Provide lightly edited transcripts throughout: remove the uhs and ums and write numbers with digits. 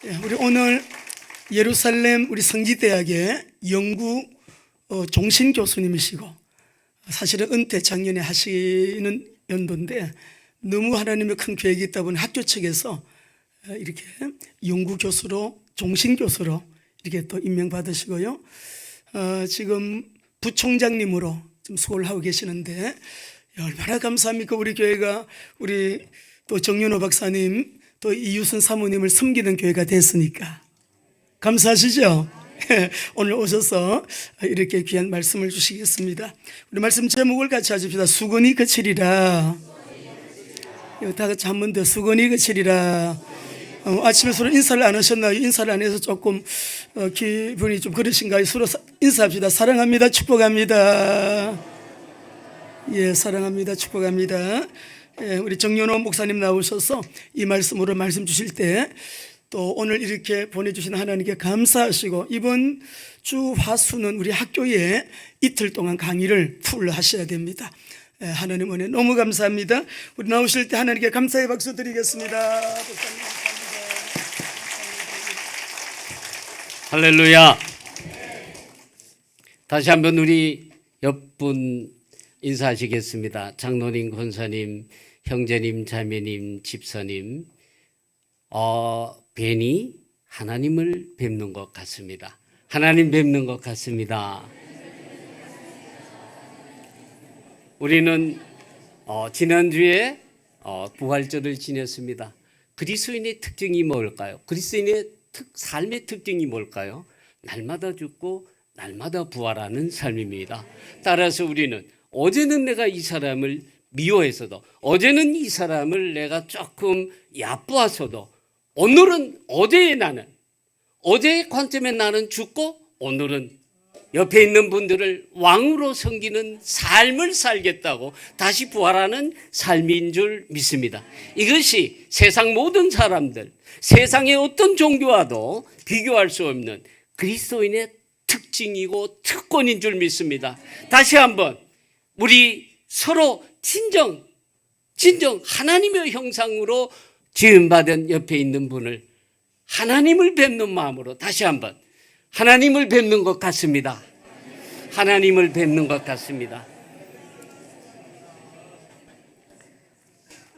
우리 오늘 예루살렘 우리 성지대학의 영구 종신 교수님이시고 사실은 은퇴 작년에 하시는 연도인데 너무 하나님의 큰 계획이 있다 보니 학교 측에서 이렇게 영구 교수로 종신 교수로 이렇게 또 임명받으시고요. 지금 부총장님으로 좀 수고를 하고 계시는데 얼마나 감사합니까? 우리 교회가 우리 또 정윤호 박사님 또 이유순 사모님을 섬기는 교회가 됐으니까 감사하시죠? 오늘 오셔서 이렇게 귀한 말씀을 주시겠습니다. 우리 말씀 제목을 같이 하십시다. 수건이 그치리라. 다 같이 한 번 더 수건이 그치리라. 아침에 서로 인사를 안 하셨나요? 인사를 안 해서 조금 기분이 좀 그러신가요? 서로 인사합시다. 사랑합니다. 축복합니다. 예, 사랑합니다. 축복합니다. 예, 우리 정연호 목사님 나오셔서 이 말씀으로 말씀 주실 때 또 오늘 이렇게 보내주신 하나님께 감사하시고 이번 주 화수는 우리 학교에 이틀 동안 강의를 풀 하셔야 됩니다. 예, 하나님 은혜 너무 감사합니다. 우리 나오실 때 하나님께 감사의 박수 드리겠습니다. 할렐루야. 다시 한번 우리 옆분 인사하시겠습니다. 장로님, 권사님, 형제님, 자매님, 집사님. 괜히 하나님을 뵙는 것 같습니다. 하나님 뵙는 것 같습니다. 우리는 지난주에 부활절을 지냈습니다. 그리스도인의 특징이 뭘까요? 그리스도인의 삶의 특징이 뭘까요? 날마다 죽고 날마다 부활하는 삶입니다. 따라서 우리는 어제는 내가 이 사람을 미워했어도, 어제는 이 사람을 내가 조금 얕보았어도, 오늘은 어제의 나는, 어제의 관점에 나는 죽고 오늘은 옆에 있는 분들을 왕으로 섬기는 삶을 살겠다고 다시 부활하는 삶인 줄 믿습니다. 이것이 세상 모든 사람들, 세상의 어떤 종교와도 비교할 수 없는 그리스도인의 특징이고 특권인 줄 믿습니다. 다시 한번 우리 서로 진정 하나님의 형상으로 지음받은 옆에 있는 분을 하나님을 뵙는 마음으로 다시 한번 하나님을 뵙는 것 같습니다. 하나님을 뵙는 것 같습니다.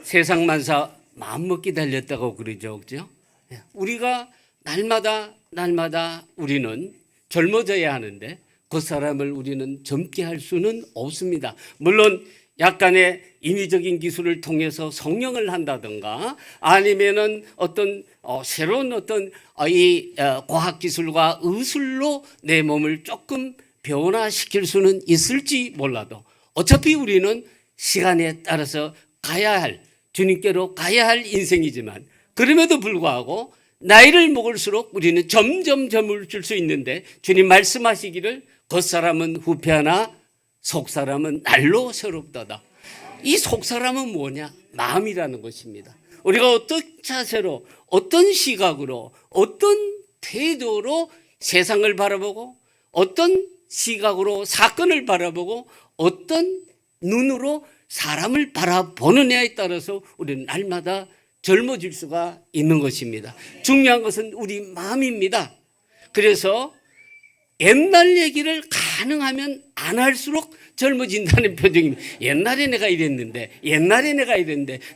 세상 만사 마음먹기 달렸다고 그러죠, 그죠? 우리가 날마다 우리는 젊어져야 하는데 그 사람을 우리는 젊게 할 수는 없습니다. 물론 약간의 인위적인 기술을 통해서 성령을 한다든가 아니면은 어떤 새로운 어떤 이 과학 기술과 의술로 내 몸을 조금 변화시킬 수는 있을지 몰라도 어차피 우리는 시간에 따라서 가야 할, 주님께로 가야 할 인생이지만 그럼에도 불구하고 나이를 먹을수록 우리는 점점 젊어질 수 있는데 주님 말씀하시기를 겉사람은 후패하나 속사람은 날로 새롭다다. 이 속사람은 뭐냐? 마음이라는 것입니다. 우리가 어떤 자세로, 어떤 시각으로, 어떤 태도로 세상을 바라보고 어떤 시각으로 사건을 바라보고 어떤 눈으로 사람을 바라보느냐에 따라서 우리는 날마다 젊어질 수가 있는 것입니다. 중요한 것은 우리 마음입니다. 그래서 옛날 얘기를 가능하면 안 할수록 젊어진다는 표정입니다. 옛날에 내가 이랬는데,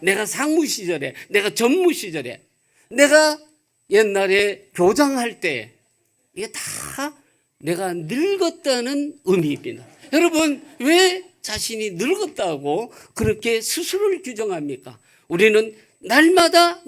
내가 상무 시절에, 내가 전무 시절에, 내가 옛날에 교장할 때, 이게 다 내가 늙었다는 의미입니다. 여러분, 왜 자신이 늙었다고 그렇게 스스로를 규정합니까? 우리는 날마다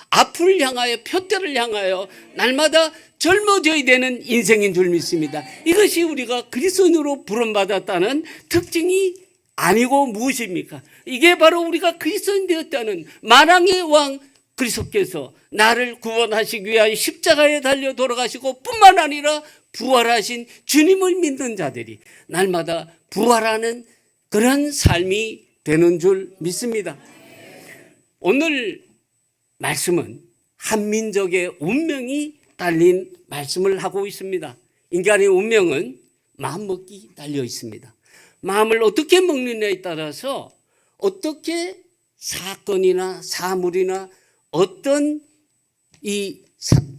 앞을 향하여 표대를 향하여 날마다 젊어져야 되는 인생인 줄 믿습니다. 이것이 우리가 그리스도인으로 부름받았다는 특징이 아니고 무엇입니까? 이게 바로 우리가 그리스도인 되었다는 만왕의 왕 그리스도께서 나를 구원하시기 위하여 십자가에 달려 돌아가시고 뿐만 아니라 부활하신 주님을 믿는 자들이 날마다 부활하는 그런 삶이 되는 줄 믿습니다. 오늘 말씀은 한 민족의 운명이 달린 말씀을 하고 있습니다. 인간의 운명은 마음먹기 달려 있습니다. 마음을 어떻게 먹느냐에 따라서 어떻게 사건이나 사물이나 어떤 이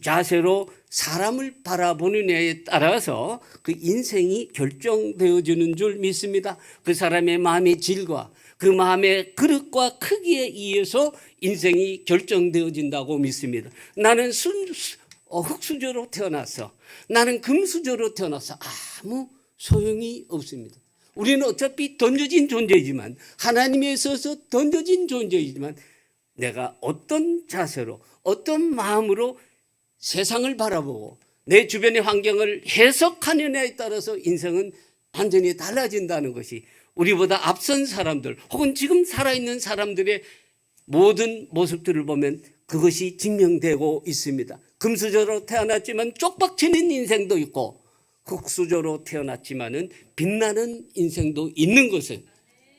자세로 사람을 바라보느냐에 따라서 그 인생이 결정되어지는 줄 믿습니다. 그 사람의 마음의 질과 그 마음의 그릇과 크기에 의해서 인생이 결정되어진다고 믿습니다. 나는 흙수저로 태어났어. 나는 금수저로 태어났어. 아무 소용이 없습니다. 우리는 어차피 던져진 존재이지만, 하나님에 있어서 던져진 존재이지만, 내가 어떤 자세로 어떤 마음으로 세상을 바라보고 내 주변의 환경을 해석하느냐에 따라서 인생은 완전히 달라진다는 것이 우리보다 앞선 사람들 혹은 지금 살아있는 사람들의 모든 모습들을 보면 그것이 증명되고 있습니다. 금수저로 태어났지만 쪽박치는 인생도 있고, 흙수저로 태어났지만은 빛나는 인생도 있는 것은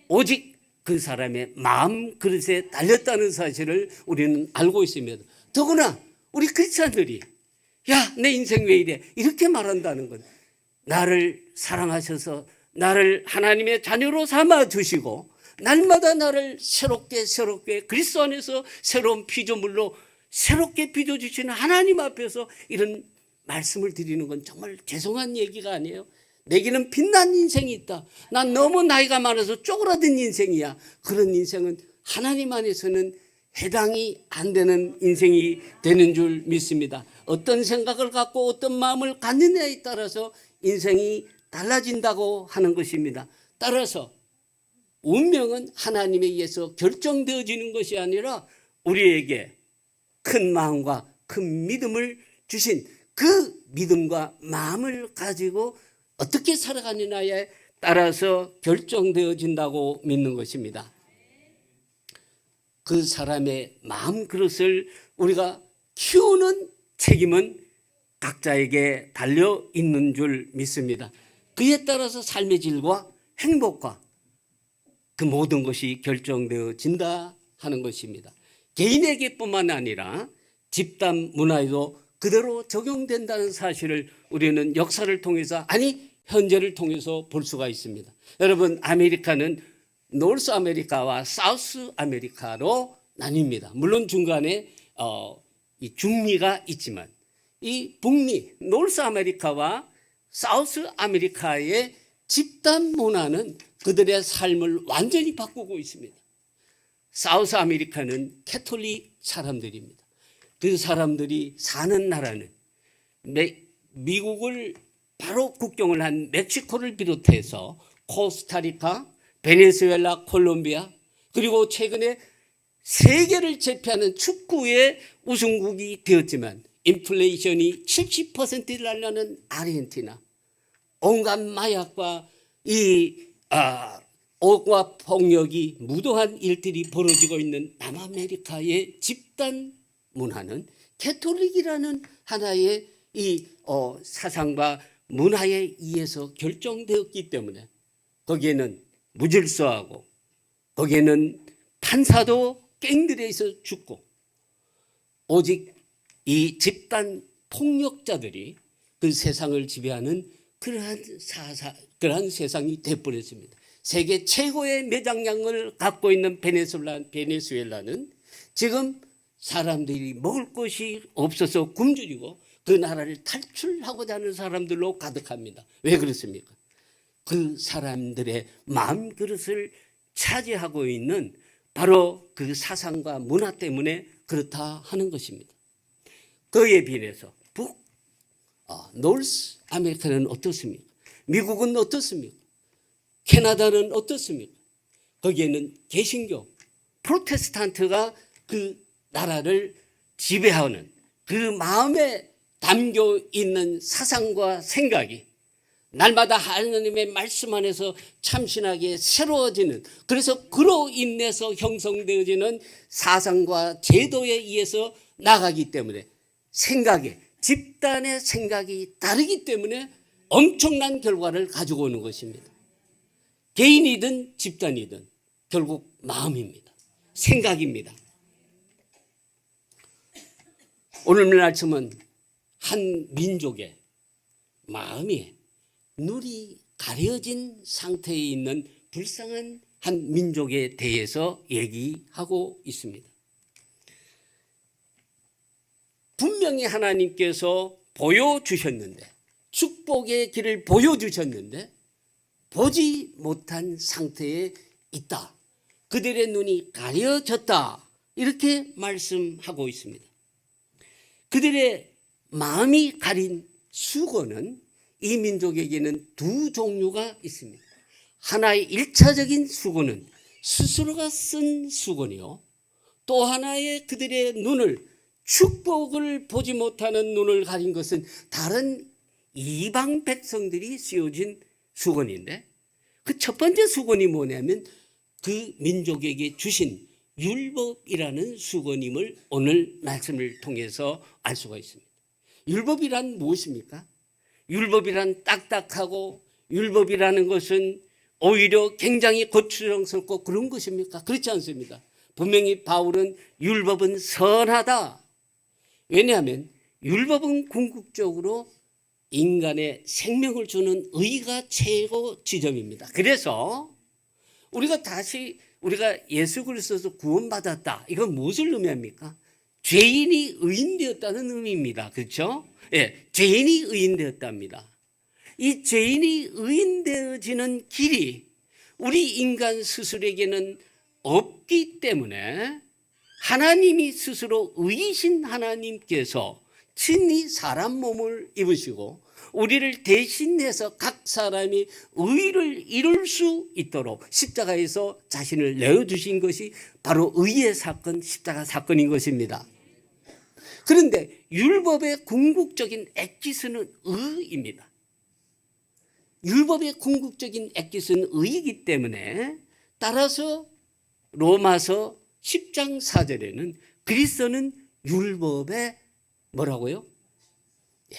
오직 그 사람의 마음 그릇에 달렸다는 사실을 우리는 알고 있습니다. 더구나 우리 크리스찬들이 야, 내 인생 왜 이래? 이렇게 말한다는 건 나를 사랑하셔서 나를 하나님의 자녀로 삼아 주시고 날마다 나를 새롭게 그리스도 안에서 새로운 피조물로 새롭게 빚어주시는 하나님 앞에서 이런 말씀을 드리는 건 정말 죄송한 얘기가 아니에요. 내게는 빛난 인생이 있다. 난 너무 나이가 많아서 쪼그라든 인생이야. 그런 인생은 하나님 안에서는 해당이 안 되는 인생이 되는 줄 믿습니다. 어떤 생각을 갖고 어떤 마음을 갖느냐에 따라서 인생이 달라진다고 하는 것입니다. 따라서 운명은 하나님에 의해서 결정되어지는 것이 아니라 우리에게 큰 마음과 큰 믿음을 주신 그 믿음과 마음을 가지고 어떻게 살아가느냐에 따라서 결정되어진다고 믿는 것입니다. 그 사람의 마음 그릇을 우리가 키우는 책임은 각자에게 달려 있는 줄 믿습니다. 그에 따라서 삶의 질과 행복과 그 모든 것이 결정되어진다 하는 것입니다. 개인에게뿐만 아니라 집단 문화에도 그대로 적용된다는 사실을 우리는 역사를 통해서, 아니 현재를 통해서 볼 수가 있습니다. 여러분, 아메리카는 노스 아메리카와 사우스 아메리카로 나뉩니다. 물론 중간에 이 중미가 있지만 이 북미 노스 아메리카와 사우스 아메리카의 집단 문화는 그들의 삶을 완전히 바꾸고 있습니다. 사우스 아메리카는 캐톨릭 사람들입니다. 그 사람들이 사는 나라는 미국을 바로 국경을 한 멕시코를 비롯해서 코스타리카, 베네수엘라, 콜롬비아, 그리고 최근에 세계를 제패하는 축구의 우승국이 되었지만 인플레이션이 70%를 날려는 아르헨티나, 온갖 마약과 억과 폭력이 무도한 일들이 벌어지고 있는 남아메리카의 집단 문화는 캐톨릭이라는 하나의 사상과 문화에 의해서 결정되었기 때문에 거기에는 무질서하고 거기에는 판사도 갱들에서 죽고 오직 이 집단 폭력자들이 그 세상을 지배하는 그러한 세상이 되어버렸습니다. 세계 최고의 매장량을 갖고 있는 베네수엘라는 지금 사람들이 먹을 것이 없어서 굶주리고 그 나라를 탈출하고자 하는 사람들로 가득합니다. 왜 그렇습니까? 그 사람들의 마음 그릇을 차지하고 있는 바로 그 사상과 문화 때문에 그렇다 하는 것입니다. 그에 비해서 노스 아메리카는 어떻습니까? 미국은 어떻습니까? 캐나다는 어떻습니까? 거기에는 개신교, 프로테스탄트가 그 나라를 지배하는 그 마음에 담겨 있는 사상과 생각이 날마다 하나님의 말씀 안에서 참신하게 새로워지는, 그래서 그로 인해서 형성되어지는 사상과 제도에 의해서 나가기 때문에 집단의 생각이 다르기 때문에 엄청난 결과를 가지고 오는 것입니다. 개인이든 집단이든 결국 마음입니다. 생각입니다. 오늘 말씀은 한 민족의 마음이 눈이 가려진 상태에 있는 불쌍한 한 민족에 대해서 얘기하고 있습니다. 분명히 하나님께서 보여주셨는데, 축복의 길을 보여주셨는데 보지 못한 상태에 있다. 그들의 눈이 가려졌다. 이렇게 말씀하고 있습니다. 그들의 마음이 가린 수고는 이 민족에게는 두 종류가 있습니다. 하나의 1차적인 수고는 스스로가 쓴 수고이요, 또 하나의 그들의 눈을, 축복을 보지 못하는 눈을 가린 것은 다른 이방 백성들이 씌워진 수건인데, 그 첫 번째 수건이 뭐냐면 그 민족에게 주신 율법이라는 수건임을 오늘 말씀을 통해서 알 수가 있습니다. 율법이란 무엇입니까? 율법이란 딱딱하고, 율법이라는 것은 오히려 굉장히 고추장스럽고 그런 것입니까? 그렇지 않습니다. 분명히 바울은 율법은 선하다. 왜냐하면 율법은 궁극적으로 인간의 생명을 주는 의가 최고 지점입니다. 그래서 우리가 예수 그리스도에서 구원받았다. 이건 무엇을 의미합니까? 죄인이 의인되었다는 의미입니다. 그렇죠? 예, 죄인이 의인되었답니다. 이 죄인이 의인되어지는 길이 우리 인간 스스로에게는 없기 때문에 하나님이 스스로 의이신 하나님께서 친히 사람 몸을 입으시고 우리를 대신해서 각 사람이 의를 이룰 수 있도록 십자가에서 자신을 내어주신 것이 바로 의의 사건, 십자가 사건인 것입니다. 그런데 율법의 궁극적인 엑기스는 의입니다. 율법의 궁극적인 엑기스는 의이기 때문에, 따라서 로마서 10장 4절에는 그리스도는 율법의 뭐라고요? 예,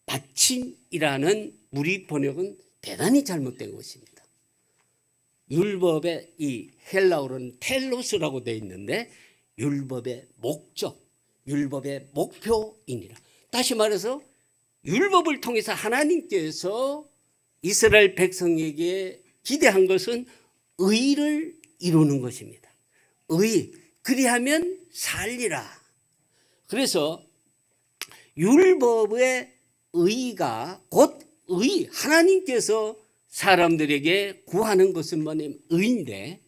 마침이라는 우리 번역은 대단히 잘못된 것입니다. 율법의 이 헬라어로는 텔로스라고 되어 있는데 율법의 목적, 율법의 목표이니라. 다시 말해서 율법을 통해서 하나님께서 이스라엘 백성에게 기대한 것은 의를 이루는 것입니다. 의, 그리하면 살리라. 그래서 율법의 의가 곧 의, 하나님께서 사람들에게 구하는 것은 뭐냐면 의인데,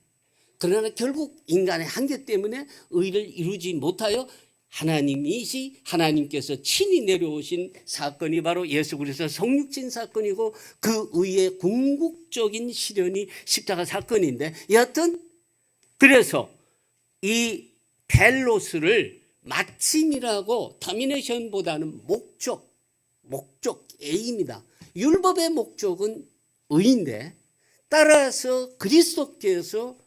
그러나 결국 인간의 한계 때문에 의를 이루지 못하여 하나님께서 친히 내려오신 사건이 바로 예수 그리스도 성육신 사건이고, 그 의의 궁극적인 실현이 십자가 사건인데, 여하튼 그래서 이 텔로스를 마침이라고 터미네이션보다는 목적 A입니다. 율법의 목적은 의인데, 따라서 그리스도께서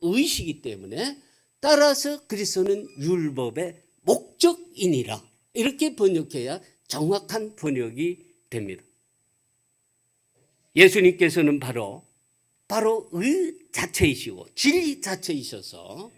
의시기 때문에 따라서 그리스도는 율법의 목적이니라. 이렇게 번역해야 정확한 번역이 됩니다. 예수님께서는 바로 의 자체이시고 진리 자체이셔서,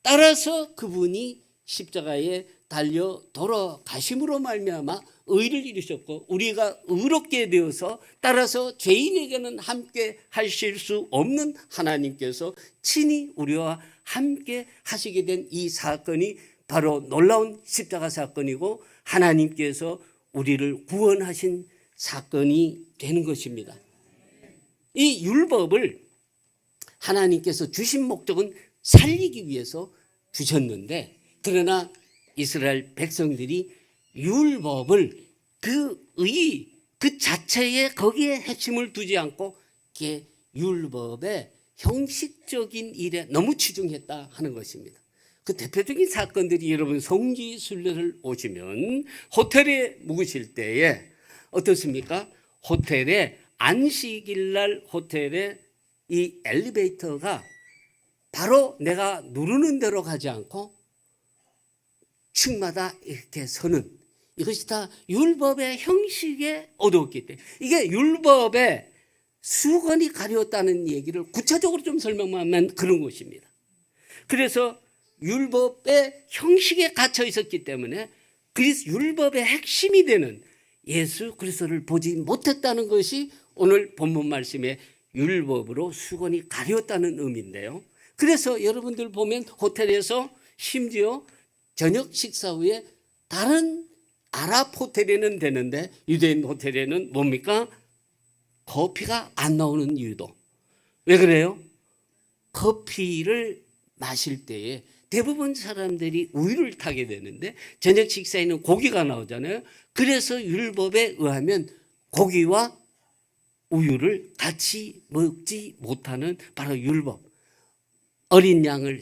따라서 그분이 십자가에 달려 돌아가심으로 말미암아 의를 이루셨고, 우리가 의롭게 되어서 따라서 죄인에게는 함께 하실 수 없는 하나님께서 친히 우리와 함께 하시게 된 이 사건이 바로 놀라운 십자가 사건이고, 하나님께서 우리를 구원하신 사건이 되는 것입니다. 이 율법을 하나님께서 주신 목적은 살리기 위해서 주셨는데, 그러나 이스라엘 백성들이 율법을 그 자체에 거기에 핵심을 두지 않고 율법의 형식적인 일에 너무 치중했다 하는 것입니다. 그 대표적인 사건들이, 여러분 성지순례를 오시면 호텔에 묵으실 때에 어떻습니까? 호텔에 안식일 날 호텔에 이 엘리베이터가 바로 내가 누르는 대로 가지 않고 층마다 이렇게 서는, 이것이 다 율법의 형식에 얻었기 때문에, 이게 율법의 수건이 가려웠다는 얘기를 구체적으로 좀 설명하면 그런 것입니다. 그래서 율법의 형식에 갇혀 있었기 때문에 율법의 핵심이 되는 예수 그리스도를 보지 못했다는 것이 오늘 본문 말씀에 율법으로 수건이 가려웠다는 의미인데요. 그래서 여러분들 보면 호텔에서 심지어 저녁 식사 후에 다른 아랍 호텔에는 되는데 유대인 호텔에는 뭡니까? 커피가 안 나오는 이유도. 왜 그래요? 커피를 마실 때에 대부분 사람들이 우유를 타게 되는데 저녁 식사에는 고기가 나오잖아요. 그래서 율법에 의하면 고기와 우유를 같이 먹지 못하는 바로 율법. 어린 양을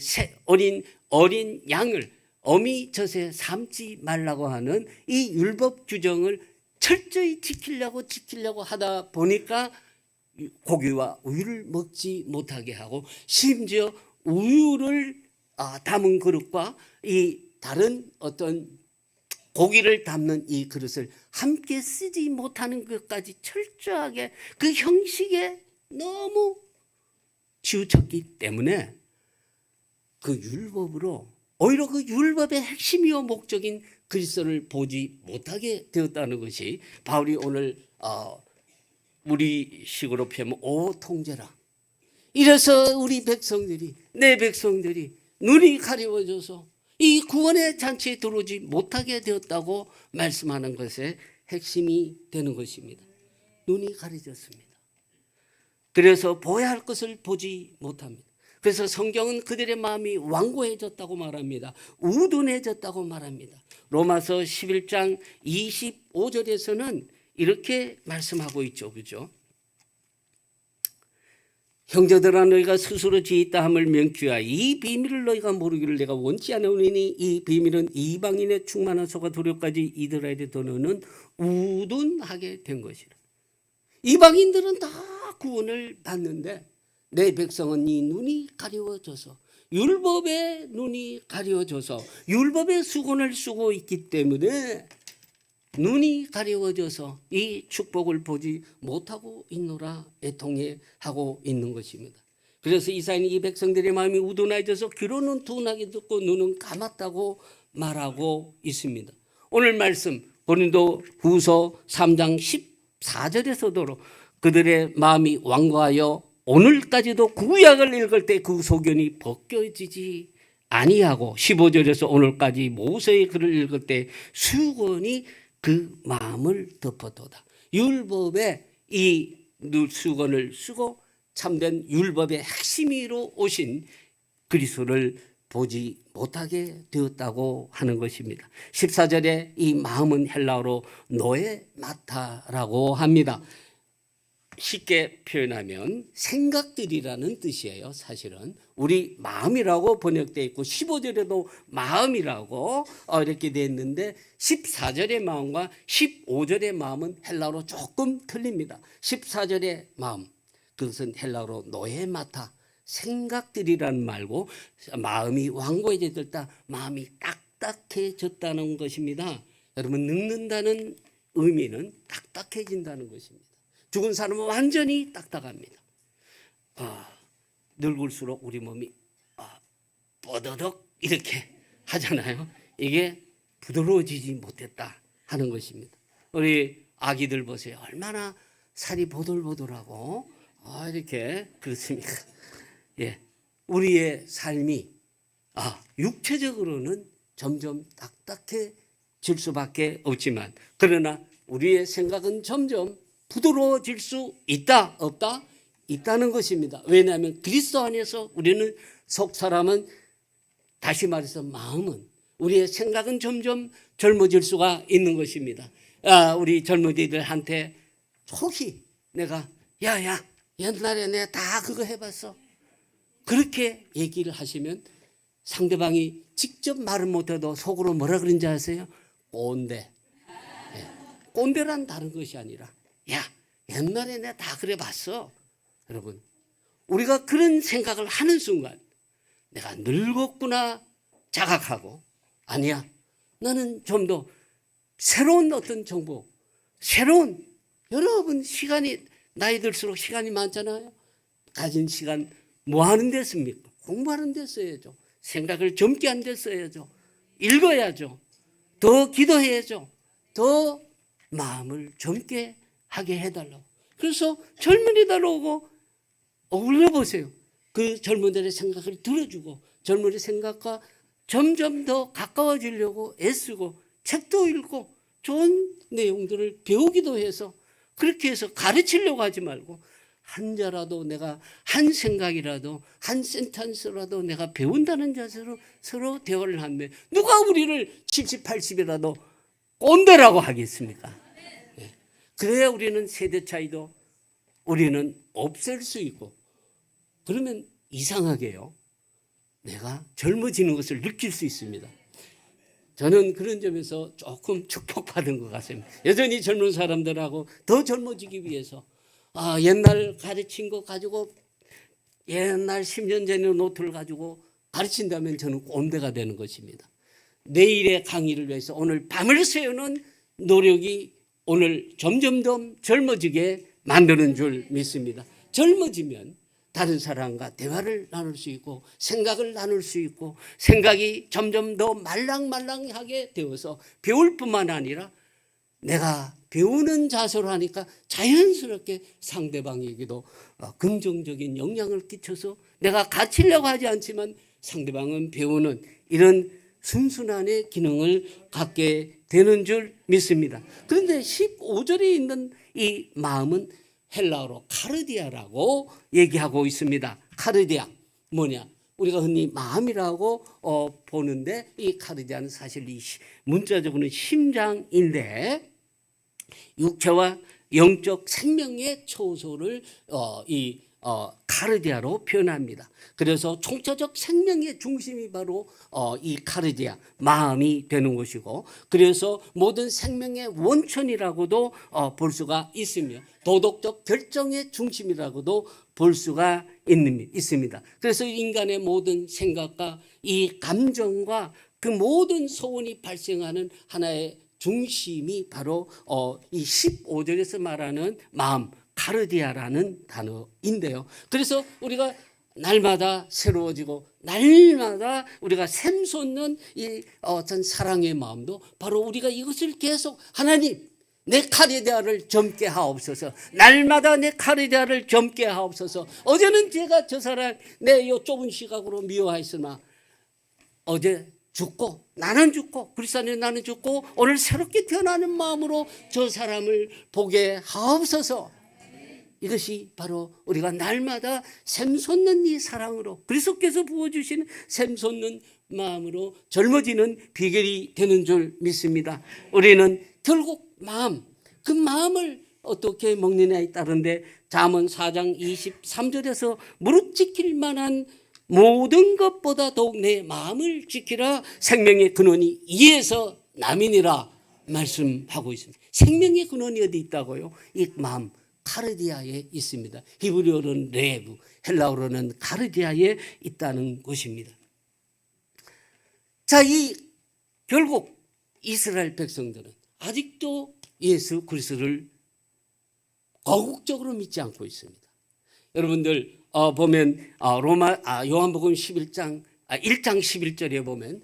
어린 양을 어미젖에 삶지 말라고 하는 이 율법 규정을 철저히 지키려고 하다 보니까 고기와 우유를 먹지 못하게 하고 심지어 우유를 담은 그릇과 이 다른 어떤 고기를 담는 이 그릇을 함께 쓰지 못하는 것까지 철저하게 그 형식에 너무 치우쳤기 때문에 그 율법으로 오히려 그 율법의 핵심이요 목적인 그리스도를 보지 못하게 되었다는 것이 바울이 오늘 우리 식으로 표현하면 오통제라. 이래서 우리 백성들이 내 백성들이 눈이 가려워져서 이 구원의 잔치에 들어오지 못하게 되었다고 말씀하는 것의 핵심이 되는 것입니다. 눈이 가려졌습니다. 그래서 보아야 할 것을 보지 못합니다. 그래서 성경은 그들의 마음이 완고해졌다고 말합니다. 우둔해졌다고 말합니다. 로마서 11장 25절에서는 이렇게 말씀하고 있죠. 그죠? 형제들아 너희가 스스로 지있다 함을 명쾌하여 이 비밀을 너희가 모르기를 내가 원치 않으니 이 비밀은 이방인의 충만한 소가 두렵까지 이스라엘에 더는 우둔하게 된 것이라. 이방인들은 다 구원을 받는데 내 백성은 이 눈이 가려워져서 율법의 눈이 가려워져서 율법의 수건을 쓰고 있기 때문에 눈이 가려워져서 이 축복을 보지 못하고 있노라 애통해하고 있는 것입니다. 그래서 이사야는 이 백성들의 마음이 우둔해져서 귀로는 둔하게 듣고 눈은 감았다고 말하고 있습니다. 오늘 말씀 고린도 후서 3장 14절에서도 그들의 마음이 완고하여 오늘까지도 구약을 읽을 때 그 소견이 벗겨지지 아니하고 15절에서 오늘까지 모세의 글을 읽을 때 수건이 그 마음을 덮어도다. 율법의 이 수건을 쓰고 참된 율법의 핵심으로 오신 그리스도를 보지 못하게 되었다고 하는 것입니다. 14절에 이 마음은 헬라어로 노에마타라고 합니다. 쉽게 표현하면 생각들이라는 뜻이에요. 사실은 우리 마음이라고 번역되어 있고 15절에도 마음이라고 이렇게 되어 있는데 14절의 마음과 15절의 마음은 헬라어로 조금 틀립니다. 14절의 마음 그것은 헬라어로 노에마타 생각들이라는 말고 마음이 완고해졌다 마음이 딱딱해졌다는 것입니다. 여러분 늙는다는 의미는 딱딱해진다는 것입니다. 죽은 사람은 완전히 딱딱합니다. 늙을수록 우리 몸이 뻐더덕 이렇게 하잖아요. 이게 부드러워지지 못했다 하는 것입니다. 우리 아기들 보세요. 얼마나 살이 보들보들하고 이렇게 그렇습니까? 예, 우리의 삶이 육체적으로는 점점 딱딱해질 수밖에 없지만 그러나 우리의 생각은 점점 부드러워질 수 있다 없다? 있다는 것입니다. 왜냐하면 그리스도 안에서 우리는 속 사람은 다시 말해서 마음은 우리의 생각은 점점 젊어질 수가 있는 것입니다. 우리 젊은이들한테 혹시 내가 야야 옛날에 내가 다 그거 해봤어 그렇게 얘기를 하시면 상대방이 직접 말을 못해도 속으로 뭐라 그런지 아세요? 꼰대. 꼰대란 다른 것이 아니라 야 옛날에 내가 다 그래 봤어. 여러분 우리가 그런 생각을 하는 순간 내가 늙었구나 자각하고 아니야 나는 좀 더 새로운 어떤 정보 새로운 여러분 시간이 나이 들수록 시간이 많잖아요. 가진 시간 뭐 하는 데 씁니까? 공부하는 데 써야죠. 생각을 젊게 하는 데 써야죠. 읽어야죠. 더 기도해야죠. 더 마음을 젊게 하게 해달라고. 그래서 젊은이들 오고 어울려 보세요. 그 젊은이들의 생각을 들어주고 젊은이 생각과 점점 더 가까워지려고 애쓰고 책도 읽고 좋은 내용들을 배우기도 해서 그렇게 해서 가르치려고 하지 말고 한 자라도 내가 한 생각이라도 한 센텐스라도 내가 배운다는 자세로 서로 대화를 하면 누가 우리를 70, 80이라도 꼰대라고 하겠습니까? 네. 그래야 우리는 세대 차이도 우리는 없앨 수 있고 그러면 이상하게요. 내가 젊어지는 것을 느낄 수 있습니다. 저는 그런 점에서 조금 축복받은 것 같습니다. 여전히 젊은 사람들하고 더 젊어지기 위해서 옛날 가르친 거 가지고 옛날 10년 전의 노트를 가지고 가르친다면 저는 꼰대가 되는 것입니다. 내일의 강의를 위해서 오늘 밤을 새우는 노력이 오늘 점점 더 젊어지게 만드는 줄 믿습니다. 젊어지면 다른 사람과 대화를 나눌 수 있고 생각을 나눌 수 있고 생각이 점점 더 말랑말랑하게 되어서 배울 뿐만 아니라 내가 배우는 자세로 하니까 자연스럽게 상대방에게도 긍정적인 영향을 끼쳐서 내가 가르치려고 하지 않지만 상대방은 배우는 이런 순순함의 기능을 갖게 되는 줄 믿습니다. 그런데 15절에 있는 이 마음은 헬라어로 카르디아라고 얘기하고 있습니다. 카르디아 뭐냐? 우리가 흔히 마음이라고 보는데 이 카르디아는 사실 이 문자적으로는 심장인데 육체와 영적 생명의 초소를 이 카르디아로 표현합니다. 그래서 총체적 생명의 중심이 바로 이 카르디아 마음이 되는 것이고 그래서 모든 생명의 원천이라고도 볼 수가 있으며 도덕적 결정의 중심이라고도 볼 수가 있습니다. 그래서 인간의 모든 생각과 이 감정과 그 모든 소원이 발생하는 하나의 중심이 바로 이 15절에서 말하는 마음 카르디아라는 단어인데요. 그래서 우리가 날마다 새로워지고 날마다 우리가 샘솟는 이 어떤 사랑의 마음도 바로 우리가 이것을 계속 하나님 내 카르디아를 젊게 하옵소서. 날마다 내 카르디아를 젊게 하옵소서. 어제는 제가 저 사람 내 요 좁은 시각으로 미워하였으나 어제 죽고 나는 죽고 그리스도는 나는 죽고 오늘 새롭게 태어나는 마음으로 저 사람을 보게 하옵소서. 이것이 바로 우리가 날마다 샘솟는 이 사랑으로 그리스도께서 부어주시는 샘솟는 마음으로 젊어지는 비결이 되는 줄 믿습니다. 우리는 결국 그 마음을 어떻게 먹느냐에 따른데 잠언 4장 23절에서 무릎 지킬 만한 모든 것보다 더욱 내 마음을 지키라 생명의 근원이 이에서 남이니라 말씀하고 있습니다. 생명의 근원이 어디 있다고요? 이 마음 카르디아에 있습니다. 히브리어로는 레브, 헬라어로는 카르디아에 있다는 것입니다. 자, 결국 이스라엘 백성들은 아직도 예수 그리스도를 거국적으로 믿지 않고 있습니다. 여러분들 보면 요한복음 1장 11절에 보면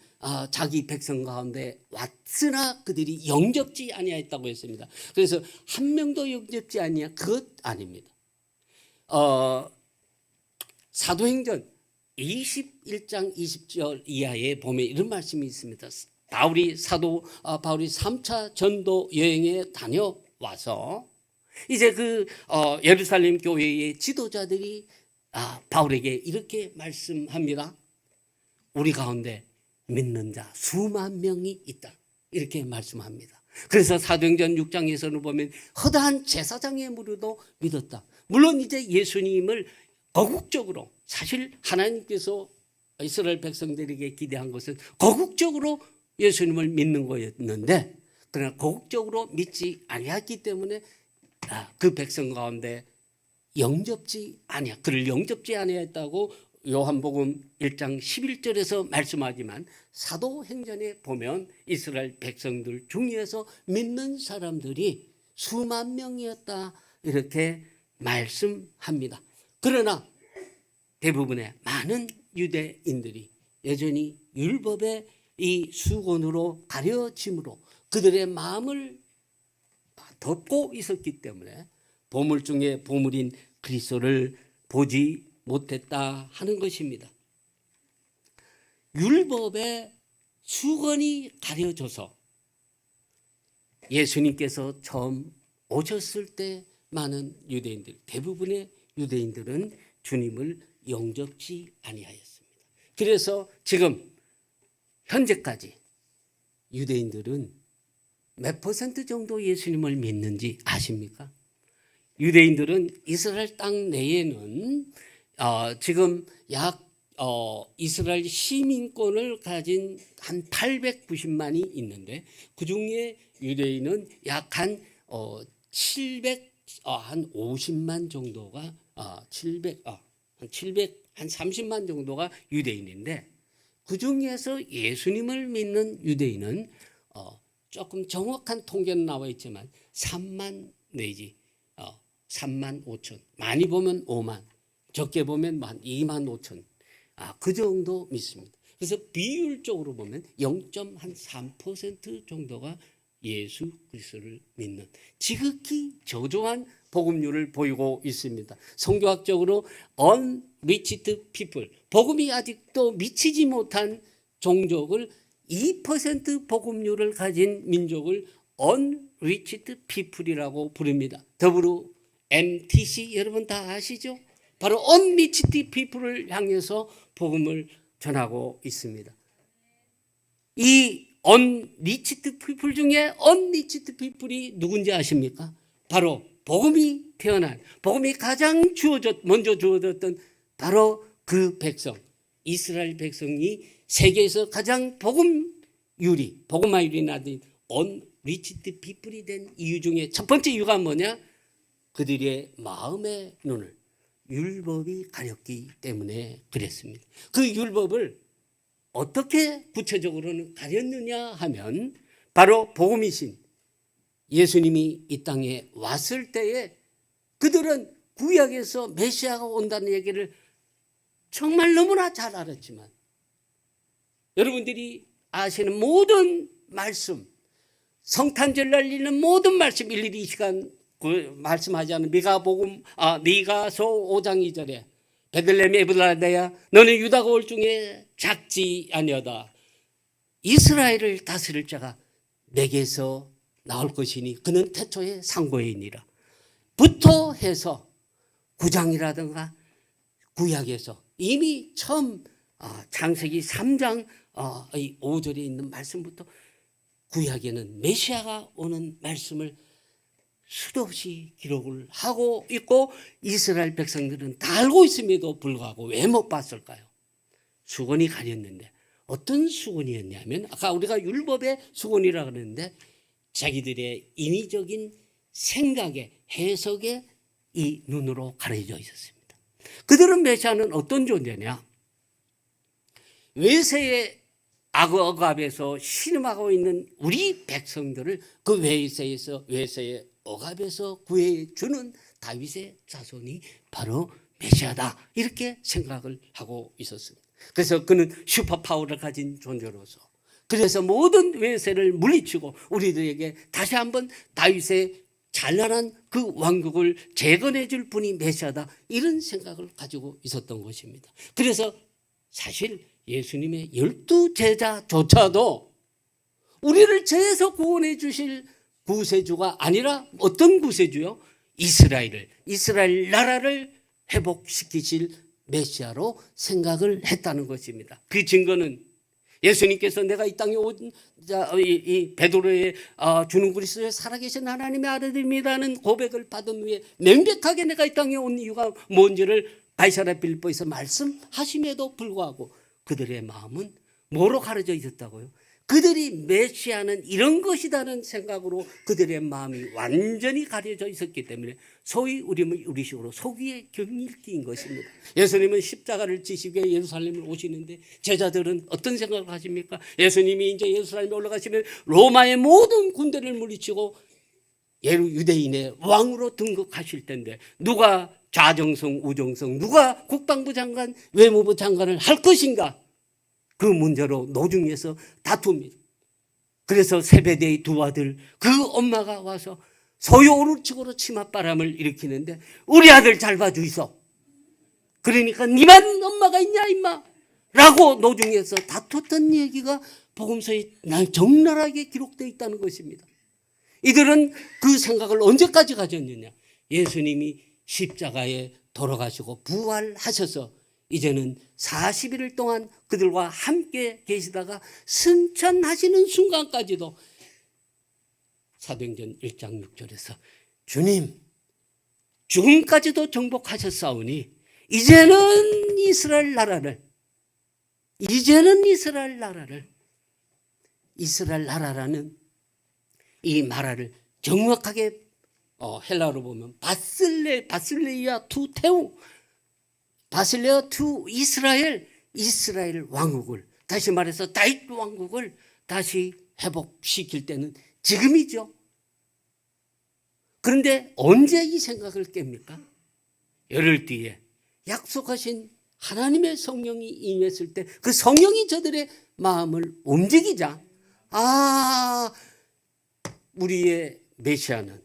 자기 백성 가운데 왔으나 그들이 영접지 아니하였다고 했습니다. 그래서 한 명도 영접지 아니하 그것 아닙니다. 사도행전 21장 20절 이하에 보면 이런 말씀이 있습니다. 사도 바울이 3차 전도 여행에 다녀와서 이제 예루살렘 교회의 지도자들이 바울에게 이렇게 말씀합니다. 우리 가운데 믿는 자 수만 명이 있다. 이렇게 말씀합니다. 그래서 사도행전 6장에서는 보면 허다한 제사장의 무리도 믿었다. 물론 이제 예수님을 거국적으로 사실 하나님께서 이스라엘 백성들에게 기대한 것은 거국적으로 예수님을 믿는 거였는데 그러나 거국적으로 믿지 아니했기 때문에 그 백성 가운데 그를 영접지 아니했다고 요한복음 1장 11절에서 말씀하지만 사도행전에 보면 이스라엘 백성들 중에서 믿는 사람들이 수만 명이었다 이렇게 말씀합니다. 그러나 대부분의 많은 유대인들이 여전히 율법의 이 수건으로 가려짐으로 그들의 마음을 덮고 있었기 때문에 보물 중에 보물인 그리스도를 보지 못했다 하는 것입니다. 율법의 수건이 가려져서 예수님께서 처음 오셨을 때 많은 유대인들, 대부분의 유대인들은 주님을 영접지 아니하였습니다. 그래서 지금 현재까지 유대인들은 몇 퍼센트 정도 예수님을 믿는지 아십니까? 유대인들은 이스라엘 땅 내에는 지금 약 이스라엘 시민권을 가진 한 890만이 있는데 그 중에 유대인은 약 한 50만 정도가 한 30만 정도가 유대인인데 그 중에서 예수님을 믿는 유대인은 조금 정확한 통계는 나와 있지만 3만 내지 3만 5천, 많이 보면 5만, 적게 보면 2만 5천, 그 정도 믿습니다. 그래서 비율적으로 보면 0.3% 정도가 예수 그리스도를 믿는 지극히 저조한 복음률을 보이고 있습니다. 성교학적으로 unreached people, 복음이 아직도 미치지 못한 종족을 2% 복음률을 가진 민족을 unreached people이라고 부릅니다. 더불어 MTC 여러분 다 아시죠? 바로 unreached people을 향해서 복음을 전하고 있습니다. 이 unreached people 중에 unreached people이 누군지 아십니까? 바로 복음이 태어난, 복음이 가장 먼저 주어졌던 바로 그 백성, 이스라엘 백성이 세계에서 가장 복음화율이 낮은 unreached people이 된 이유 중에 첫 번째 이유가 뭐냐? 그들의 마음의 눈을 율법이 가렸기 때문에 그랬습니다. 그 율법을 어떻게 구체적으로는 가렸느냐 하면 바로 복음이신 예수님이 이 땅에 왔을 때에 그들은 구약에서 메시아가 온다는 얘기를 정말 너무나 잘 알았지만 여러분들이 아시는 모든 말씀, 성탄절 날리는 모든 말씀 일일이 이 시간 말씀하지 않은 미가서 5장 2절에 베들레헴 에브라다야 너는 유다가 올 중에 작지 아니하다. 이스라엘을 다스릴 자가 내게서 나올 것이니 그는 태초에 상고이니라. 부터 해서 구장이라든가 구약에서 이미 처음 창세기 3장 5절에 있는 말씀부터 구약에는 메시아가 오는 말씀을 수도 없이 기록을 하고 있고 이스라엘 백성들은 다 알고 있음에도 불구하고 왜 못 봤을까요? 수건이 가렸는데 어떤 수건이었냐면 아까 우리가 율법의 수건이라고 그랬는데 자기들의 인위적인 생각에 해석에 이 눈으로 가려져 있었습니다. 그들은 메시아는 어떤 존재냐? 외세의 억압에서 신음하고 있는 우리 백성들을 그 외세의 억압에서 구해주는 다윗의 자손이 바로 메시아다 이렇게 생각을 하고 있었습니다. 그래서 그는 슈퍼파워를 가진 존재로서 그래서 모든 외세를 물리치고 우리들에게 다시 한번 다윗의 찬란한 그 왕국을 재건해 줄 분이 메시아다 이런 생각을 가지고 있었던 것입니다. 그래서 사실 예수님의 12 제자조차도 우리를 죄에서 구원해 주실 구세주가 아니라 어떤 구세주요? 이스라엘 나라를 회복시키실 메시아로 생각을 했다는 것입니다. 그 증거는 예수님께서 내가 이 땅에 온 이 베드로의 주는 그리스도의 살아계신 하나님의 아들입니다는 고백을 받은 후에 명백하게 내가 이 땅에 온 이유가 뭔지를 바이사라 빌립보에서 말씀하심에도 불구하고 그들의 마음은 뭐로 가려져 있었다고요? 그들이 메시아는 이런 것이다는 생각으로 그들의 마음이 완전히 가려져 있었기 때문에 소위 우리식으로 속이의 경일기인 것입니다. 예수님은 십자가를 지시고 예루살렘을 오시는데 제자들은 어떤 생각을 하십니까? 예수님이 이제 예루살렘에 올라가시면 로마의 모든 군대를 물리치고 유대인의 왕으로 등극하실 텐데 누가 좌정성 우정성 누가 국방부 장관 외무부 장관을 할 것인가? 그 문제로 노중에서 다툽니다. 그래서 세베대의 두 아들 그 엄마가 와서 소요오르치고로 치맛바람을 일으키는데 우리 아들 잘 봐주이소. 그러니까 니만 엄마가 있냐 임마 라고 노중에서 다퉜던 얘기가 복음서에 적나라하게 기록되어 있다는 것입니다. 이들은 그 생각을 언제까지 가졌느냐? 예수님이 십자가에 돌아가시고 부활하셔서 이제는 40일 동안 그들과 함께 계시다가 승천하시는 순간까지도 사도행전 1장 6절에서 주님 죽음까지도 정복하셨사오니 이제는 이스라엘 나라라는 이 말을 정확하게 헬라어로 보면 바실레이아 투 테우, 바실레아 투 이스라엘 왕국을, 다시 말해서 다윗 왕국을 다시 회복시킬 때는 지금이죠. 그런데 언제 이 생각을 깹니까? 열흘 뒤에 약속하신 하나님의 성령이 임했을 때 그 성령이 저들의 마음을 움직이자 우리의 메시아는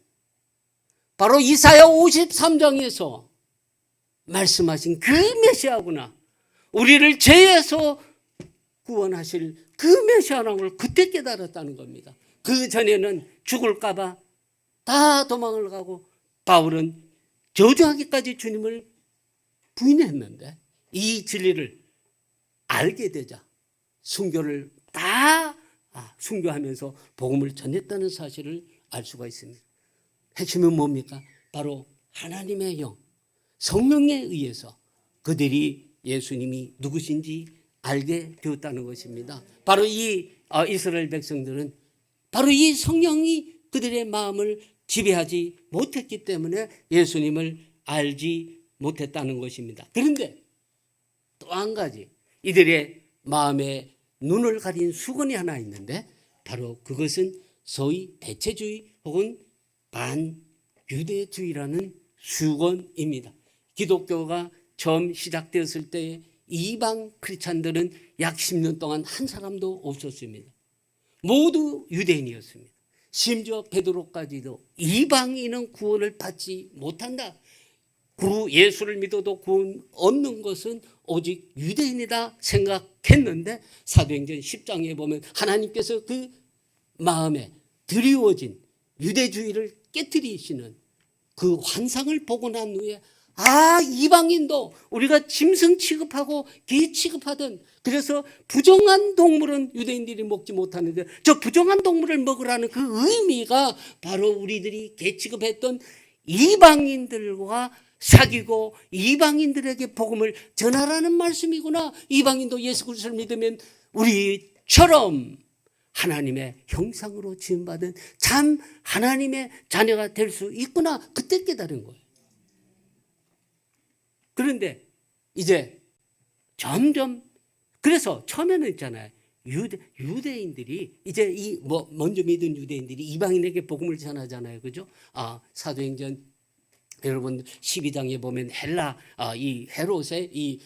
바로 이사야 53장에서 말씀하신 그 메시아구나, 우리를 죄에서 구원하실 그 메시아라는 걸 그때 깨달았다는 겁니다. 그 전에는 죽을까 봐 다 도망을 가고 바울은 저주하기까지 주님을 부인했는데 이 진리를 알게 되자 순교를 다 순교하면서 복음을 전했다는 사실을 알 수가 있습니다. 핵심은 뭡니까? 바로 하나님의 영, 성령에 의해서 그들이 예수님이 누구신지 알게 되었다는 것입니다. 바로 이 이스라엘 백성들은 바로 이 성령이 그들의 마음을 지배하지 못했기 때문에 예수님을 알지 못했다는 것입니다. 그런데 또 한 가지 이들의 마음에 눈을 가린 수건이 하나 있는데 바로 그것은 소위 대체주의 혹은 반유대주의라는 수건입니다. 기독교가 처음 시작되었을 때 이방 크리스찬들은 약 10년 동안 한 사람도 없었습니다. 모두 유대인이었습니다. 심지어 베드로까지도 이방인은 구원을 받지 못한다, 구 예수를 믿어도 구원 얻는 것은 오직 유대인이다 생각했는데 사도행전 10장에 보면 하나님께서 그 마음에 드리워진 유대주의를 깨뜨리시는 그 환상을 보고 난 후에 이방인도 우리가 짐승 취급하고 개 취급하던, 그래서 부정한 동물은 유대인들이 먹지 못하는데 저 부정한 동물을 먹으라는 그 의미가 바로 우리들이 개 취급했던 이방인들과 사귀고 이방인들에게 복음을 전하라는 말씀이구나. 이방인도 예수 그리스도를 믿으면 우리처럼 하나님의 형상으로 지음받은 참 하나님의 자녀가 될 수 있구나. 그때 깨달은 거예요. 그런데 이제 점점, 그래서 처음에는 있잖아요. 유대인들이 이제 먼저 믿은 유대인들이 이방인에게 복음을 전하잖아요. 그죠? 사도행전 여러분 12장에 보면 이 헤롯의 이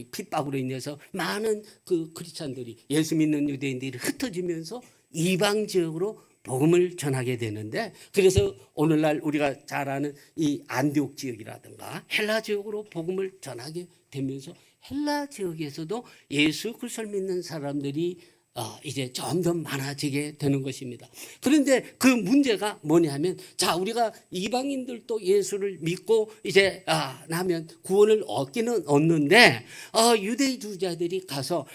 핍박으로 인해서 많은 그 크리스찬들이, 예수 믿는 유대인들이 흩어지면서 이방 지역으로 복음을 전하게 되는데, 그래서 오늘날 우리가 잘 아는 이 안디옥 지역이라든가 헬라 지역으로 복음을 전하게 되면서 헬라 지역에서도 예수 그리스도를 믿는 사람들이 이제 점점 많아지게 되는 것입니다. 그런데 그 문제가 뭐냐면, 자, 우리가 이방인들도 예수를 믿고 이제 나면 구원을 얻기는 얻는데 유대주의자들이 가서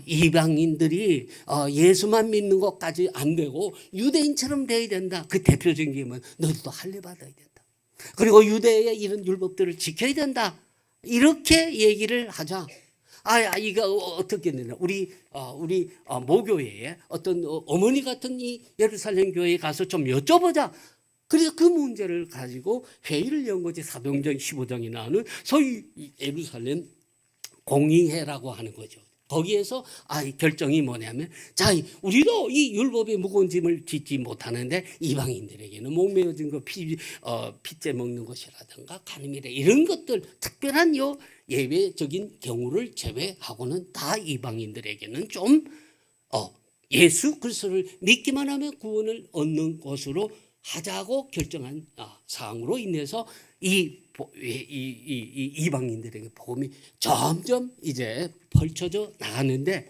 이방인들이 예수만 믿는 것까지 안 되고 유대인처럼 돼야 된다. 그 대표적인 게 뭐냐면 너희도 할례 받아야 된다. 그리고 유대의 이런 율법들을 지켜야 된다. 이렇게 얘기를 하자. 이거 어떻게 되나? 우리 모교회에 어떤 어머니 같은 이 예루살렘 교회에 가서 좀 여쭤보자. 그래서 그 문제를 가지고 회의를 연 거지. 사도행전 15장에 나오는 소위 예루살렘 공의회라고 하는 거죠. 거기에서 결정이 뭐냐면, 자, 우리도 이 율법의 무거운 짐을 짓지 못하는데 이방인들에게는 목매어진 거, 핏째 먹는 것이라든가 간음이라 이런 것들, 특별한 예외적인 경우를 제외하고는 다 이방인들에게는 좀 예수 그리스도를 믿기만 하면 구원을 얻는 것으로 하자고 결정한 사항으로 인해서 이 이방인들에게 복음이 점점 이제 펼쳐져 나가는데,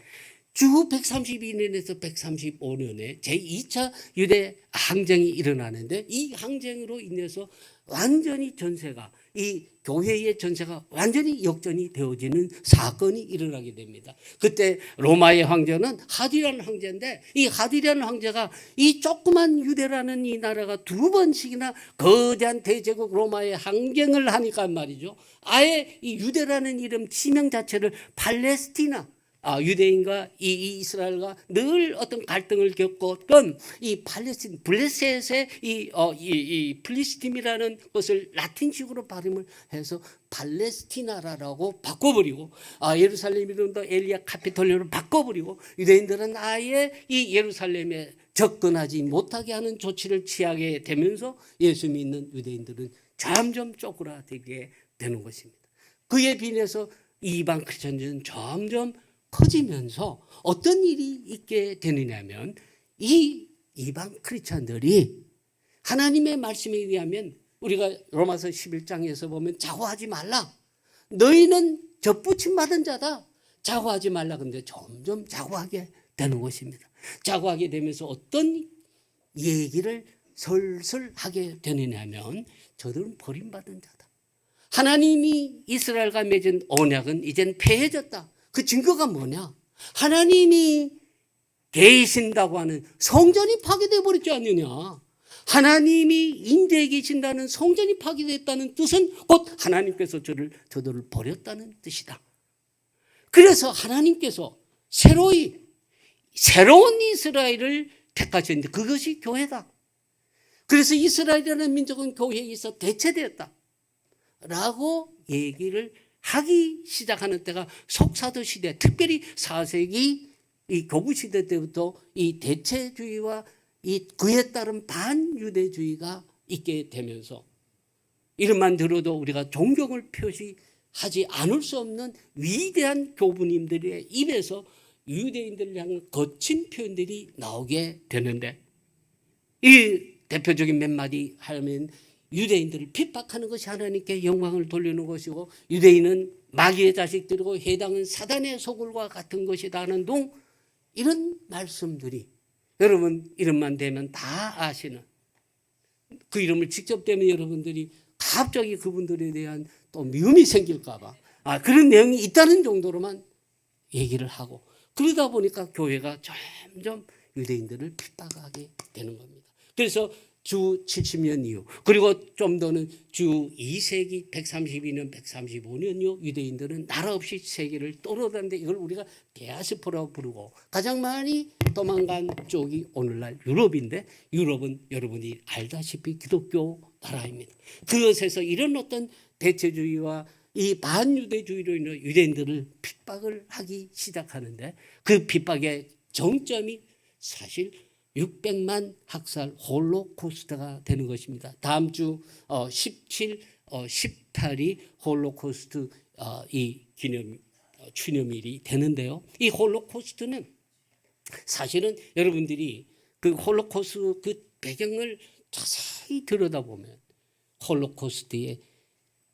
주 132년에서 135년에 제2차 유대 항쟁이 일어나는데 이 항쟁으로 인해서 완전히 전세가 이 교회의 전세가 완전히 역전이 되어지는 사건이 일어나게 됩니다. 그때 로마의 황제는 하디라는 황제인데 이 하디라는 황제가 이 조그만 유대라는 이 나라가 두 번씩이나 거대한 대제국 로마의 항쟁을 하니까 말이죠. 아예 이 유대라는 이름 지명 자체를 팔레스티나 유대인과 이 이스라엘과 늘 어떤 갈등을 겪었던 이 팔레스틴 블레셋의 이 플리스팀이라는 것을 라틴식으로 발음을 해서 팔레스티나라고 바꿔버리고 예루살렘 이름도 엘리아 카피톨리오로 바꿔버리고 유대인들은 아예 이 예루살렘에 접근하지 못하게 하는 조치를 취하게 되면서 예수 믿는 유대인들은 점점 쪼그라들게 되는 것입니다. 그에 비해서 이방 크리스천들은 점점 커지면서 어떤 일이 있게 되느냐면 이 이방 크리스천들이 하나님의 말씀에 의하면 우리가 로마서 11장에서 보면 자고하지 말라. 너희는 젖붙임 받은 자다. 자고하지 말라. 근데 점점 자고하게 되는 것입니다. 자고하게 되면서 어떤 얘기를 설설 하게 되느냐면 저들은 버림받은 자다. 하나님이 이스라엘과 맺은 언약은 이젠 폐해졌다. 그 증거가 뭐냐? 하나님이 계신다고 하는 성전이 파괴되어 버렸지 않느냐? 하나님이 임재해 계신다는 성전이 파괴됐다는 뜻은 곧 하나님께서 저들을 버렸다는 뜻이다. 그래서 하나님께서 새로운 이스라엘을 택하셨는데 그것이 교회다. 그래서 이스라엘이라는 민족은 교회에 있어 대체되었다. 라고 얘기를 하기 시작하는 때가 속사도 시대, 특별히 4세기 이 교구 시대 때부터 이 대체주의와 이 그에 따른 반유대주의가 있게 되면서 이름만 들어도 우리가 존경을 표시하지 않을 수 없는 위대한 교부님들의 입에서 유대인들을 향한 거친 표현들이 나오게 되는데 이 대표적인 몇 마디 하면 유대인들을 핍박하는 것이 하나님께 영광을 돌리는 것이고 유대인은 마귀의 자식들이고 해당은 사단의 소굴과 같은 것이다 하는 등 이런 말씀들이 여러분 이름만 대면 다 아시는 그 이름을 직접 대면 여러분들이 갑자기 그분들에 대한 또 미움이 생길까 봐 그런 내용이 있다는 정도로만 얘기를 하고 그러다 보니까 교회가 점점 유대인들을 핍박하게 되는 겁니다. 그래서 주 70년 이후 그리고 좀 더는 주 2세기 132년 135년 이후 유대인들은 나라 없이 세계를 떠돌았는데 이걸 우리가 디아스포라고 부르고 가장 많이 도망간 쪽이 오늘날 유럽인데 유럽은 여러분이 알다시피 기독교 나라입니다. 그것에서 이런 어떤 대체주의와 이 반유대주의로 인해 유대인들을 핍박을 하기 시작하는데 그 핍박의 정점이 사실 600만 학살 홀로코스트가 되는 것입니다. 다음 주 17, 18이 홀로코스트 이 추념일이 되는데요. 이 홀로코스트는 사실은 여러분들이 그 홀로코스트 그 배경을 자세히 들여다보면 홀로코스트의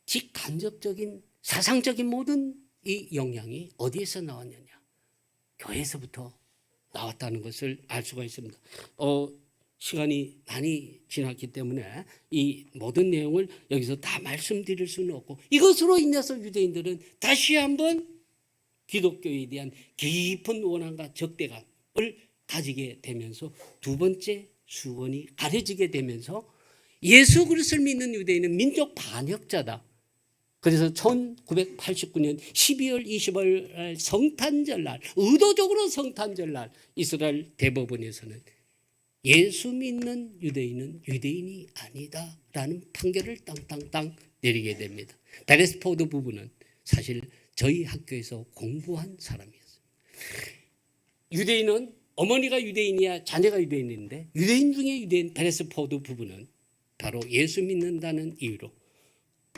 직간접적인 사상적인 모든 이 영향이 어디에서 나왔느냐? 교회에서부터 나왔다는 것을 알 수가 있습니다. 시간이 많이 지났기 때문에 이 모든 내용을 여기서 다 말씀드릴 수는 없고 이것으로 인해서 유대인들은 다시 한번 기독교에 대한 깊은 원한과 적대감을 가지게 되면서 두 번째 수건이 가려지게 되면서 예수 그리스도를 믿는 유대인은 민족 반역자다. 그래서 1989년 12월 20일 성탄절날 의도적으로 성탄절날 이스라엘 대법원에서는 예수 믿는 유대인은 유대인이 아니다라는 판결을 땅땅땅 내리게 됩니다. 베레스포드 부부는 사실 저희 학교에서 공부한 사람이었어요. 유대인은 어머니가 유대인이야 자녀가 유대인인데 유대인 중에 유대인 베레스포드 부부는 바로 예수 믿는다는 이유로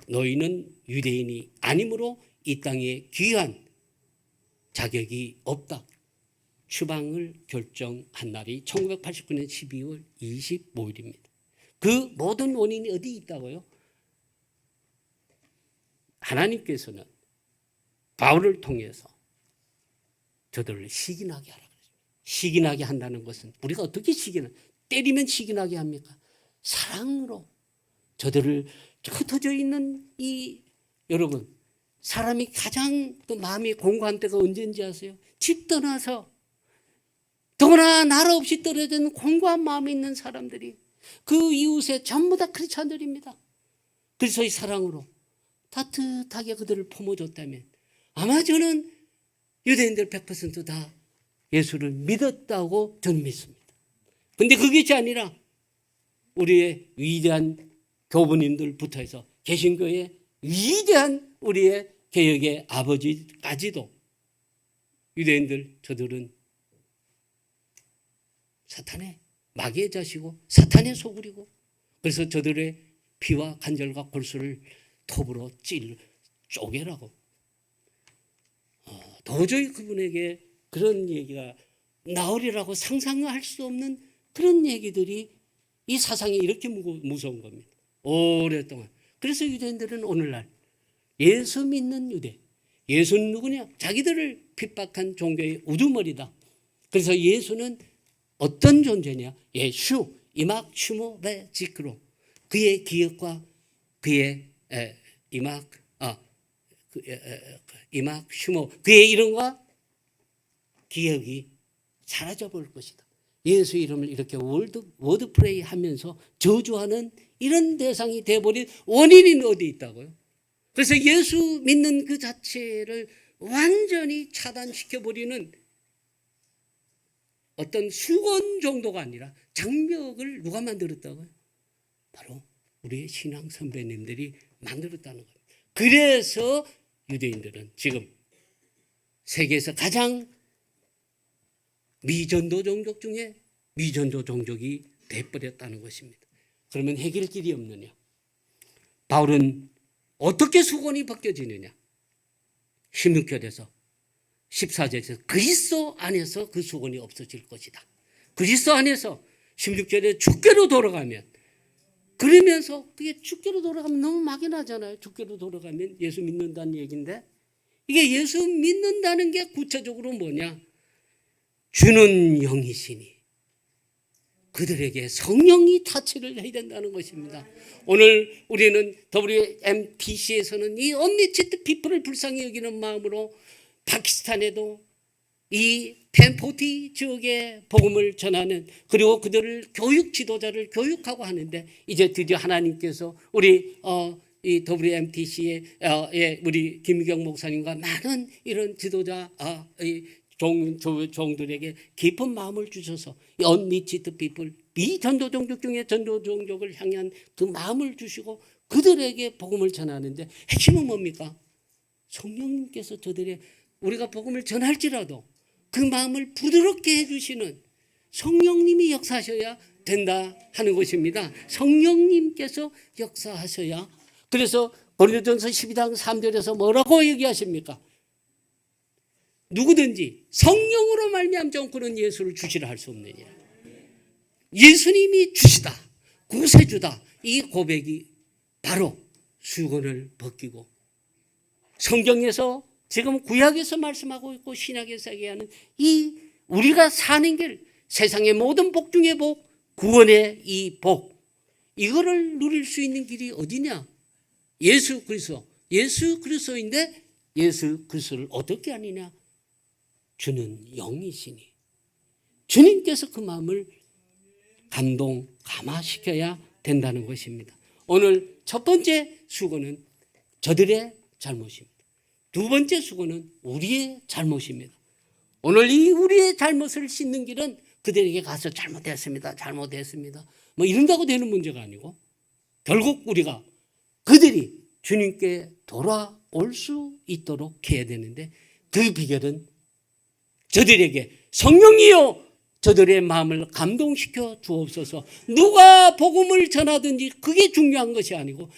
너희는 유대인이 아니므로 이 땅에 귀한 자격이 없다. 추방을 결정한 날이 1989년 12월 25일입니다. 그 모든 원인이 어디 있다고요? 하나님께서는 바울을 통해서 저들을 시기나게 하라. 시기나게 한다는 것은 우리가 어떻게 때리면 시기나게 합니까? 사랑으로 저들을 흩어져 있는 여러분, 사람이 가장 또 마음이 공고한 때가 언제인지 아세요? 집 떠나서 더구나 나라 없이 떨어진 공고한 마음이 있는 사람들이 그 이웃에 전부 다 크리스찬들입니다. 그래서 이 사랑으로 따뜻하게 그들을 품어줬다면 아마 저는 유대인들 100%다 예수를 믿었다고 저는 믿습니다. 근데 그것이 아니라 우리의 위대한 교부님들부터 해서 개신교의 위대한 우리의 개혁의 아버지까지도 유대인들 저들은 사탄의 마귀의 자식이고 사탄의 소굴이고 그래서 저들의 피와 관절과 골수를 톱으로 쪼개라고 도저히 그분에게 그런 얘기가 나오리라고 상상할 수 없는 그런 얘기들이 이 사상이 이렇게 무서운 겁니다. 오랫동안. 그래서 유대인들은 오늘날 예수 믿는 유대, 예수는 누구냐? 자기들을 핍박한 종교의 우두머리다. 그래서 예수는 어떤 존재냐? 예수, 이막 슈모 베 지크로 그의 기억과 그의 이막 슈모 그의 이름과 기억이 사라져 버릴 것이다. 예수 이름을 이렇게 워드프레이 하면서 저주하는 이런 대상이 되어버린 원인이 어디 있다고요? 그래서 예수 믿는 그 자체를 완전히 차단시켜버리는 어떤 수건 정도가 아니라 장벽을 누가 만들었다고요? 바로 우리의 신앙 선배님들이 만들었다는 겁니다. 그래서 유대인들은 지금 세계에서 가장 미전도 종족 중에 미전도 종족이 돼버렸다는 것입니다. 그러면 해결길이 없느냐? 바울은 어떻게 수건이 벗겨지느냐? 16절에서 14절에서 그리스도 안에서 그 수건이 없어질 것이다. 그리스도 안에서 16절에 주께로 돌아가면 그러면서 그게 주께로 돌아가면 너무 막연하잖아요. 주께로 돌아가면 예수 믿는다는 얘기인데 이게 예수 믿는다는 게 구체적으로 뭐냐? 주는 영이시니 그들에게 성령이 타치를 해야 된다는 것입니다. 오늘 우리는 WMTC에서는 이 언리치드 피플을 불쌍히 여기는 마음으로 파키스탄에도 이 펜포티 지역에 복음을 전하는 그리고 그들을 교육 지도자를 교육하고 하는데 이제 드디어 하나님께서 우리 이 WMTC의 우리 김경 목사님과 많은 이런 지도자 종들에게 깊은 마음을 주셔서 언리치드 피플 비전도 종족 중에 전도 종족을 향한 그 마음을 주시고 그들에게 복음을 전하는데 핵심은 뭡니까? 성령님께서 저들의 우리가 복음을 전할지라도 그 마음을 부드럽게 해주시는 성령님이 역사하셔야 된다 하는 것입니다. 성령님께서 역사하셔야. 그래서 고린도전서 12장 3절에서 뭐라고 얘기하십니까? 누구든지 성령으로 말미암지 않고는 예수를 주시라 할 수 없느니라. 예수님이 주시다, 구세주다. 이 고백이 바로 수건을 벗기고 성경에서 지금 구약에서 말씀하고 있고 신약에서 얘기하는 이 우리가 사는 길, 세상의 모든 복 중의 복, 구원의 이 복, 이거를 누릴 수 있는 길이 어디냐? 예수 그리스도. 예수 그리스도인데 예수 그리스도를 어떻게 아느냐? 주는 영이시니 주님께서 그 마음을 감화시켜야 된다는 것입니다. 오늘 첫 번째 수고는 저들의 잘못입니다. 두 번째 수고는 우리의 잘못입니다. 오늘 이 우리의 잘못을 씻는 길은 그들에게 가서 잘못했습니다. 뭐 이런다고 되는 문제가 아니고 결국 우리가 그들이 주님께 돌아올 수 있도록 해야 되는데 그 비결은 저들에게 성령이여 저들의 마음을 감동시켜 주옵소서. 누가 복음을 전하든지 그게 중요한 것이 아니고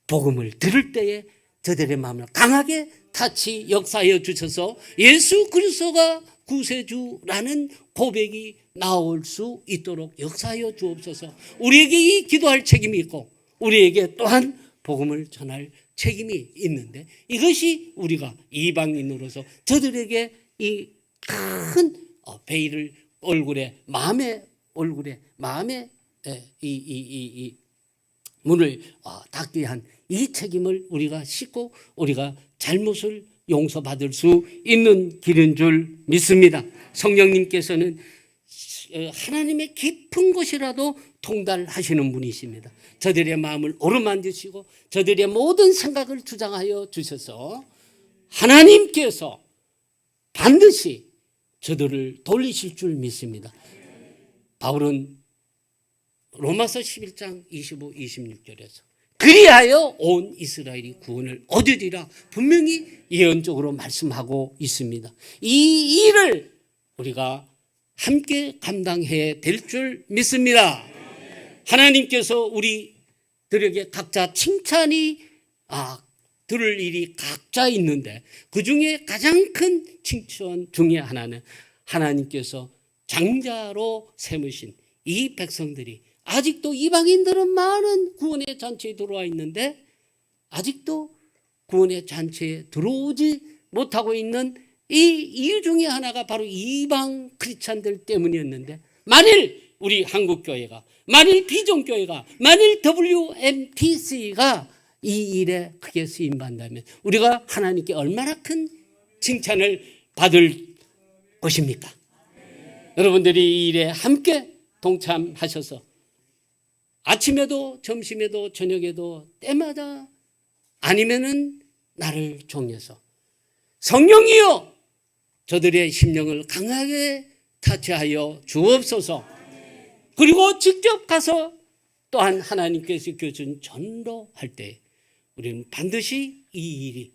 복음을 들을 때에 저들의 마음을 강하게 타치 역사하여 주셔서 예수 그리스도가 구세주라는 고백이 나올 수 있도록 역사하여 주옵소서. 우리에게 이 기도할 책임이 있고 우리에게 또한 복음을 전할 책임이 있는데 이것이 우리가 이방인으로서 저들에게 이 큰 베일을 마음의 이 문을 닫게 한 이 책임을 우리가 싣고 우리가 잘못을 용서받을 수 있는 길인 줄 믿습니다. 성령님께서는 하나님의 깊은 곳이라도 통달하시는 분이십니다. 저들의 마음을 오르만드시고 저들의 모든 생각을 주장하여 주셔서 하나님께서 반드시 저들을 돌리실 줄 믿습니다. 바울은 로마서 11장 25, 26절에서 그리하여 온 이스라엘이 구원을 얻으리라 분명히 예언적으로 말씀하고 있습니다. 이 일을 우리가 함께 감당해야 될 줄 믿습니다. 하나님께서 우리들에게 각자 칭찬이 들을 일이 각자 있는데 그 중에 가장 큰 칭찬 중에 하나는 하나님께서 장자로 세우신 이 백성들이 아직도 이방인들은 많은 구원의 잔치에 들어와 있는데 아직도 구원의 잔치에 들어오지 못하고 있는 이 이유 중에 하나가 바로 이방 크리스찬들 때문이었는데 만일 우리 한국교회가 만일 비전교회가 만일 WMTC가 이 일에 크게 쓰임받는다면 우리가 하나님께 얼마나 큰 칭찬을 받을 것입니까? 여러분들이 이 일에 함께 동참하셔서 아침에도 점심에도 저녁에도 때마다 아니면은 나를 종해서 성령이여 저들의 심령을 강하게 타치하여 주옵소서. 그리고 직접 가서 또한 하나님께서 교준 전도할 때 우리는 반드시 이 일이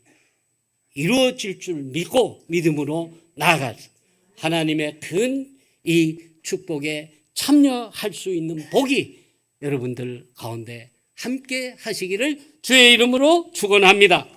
이루어질 줄 믿고 믿음으로 나아가서 하나님의 큰 이 축복에 참여할 수 있는 복이 여러분들 가운데 함께 하시기를 주의 이름으로 축원합니다.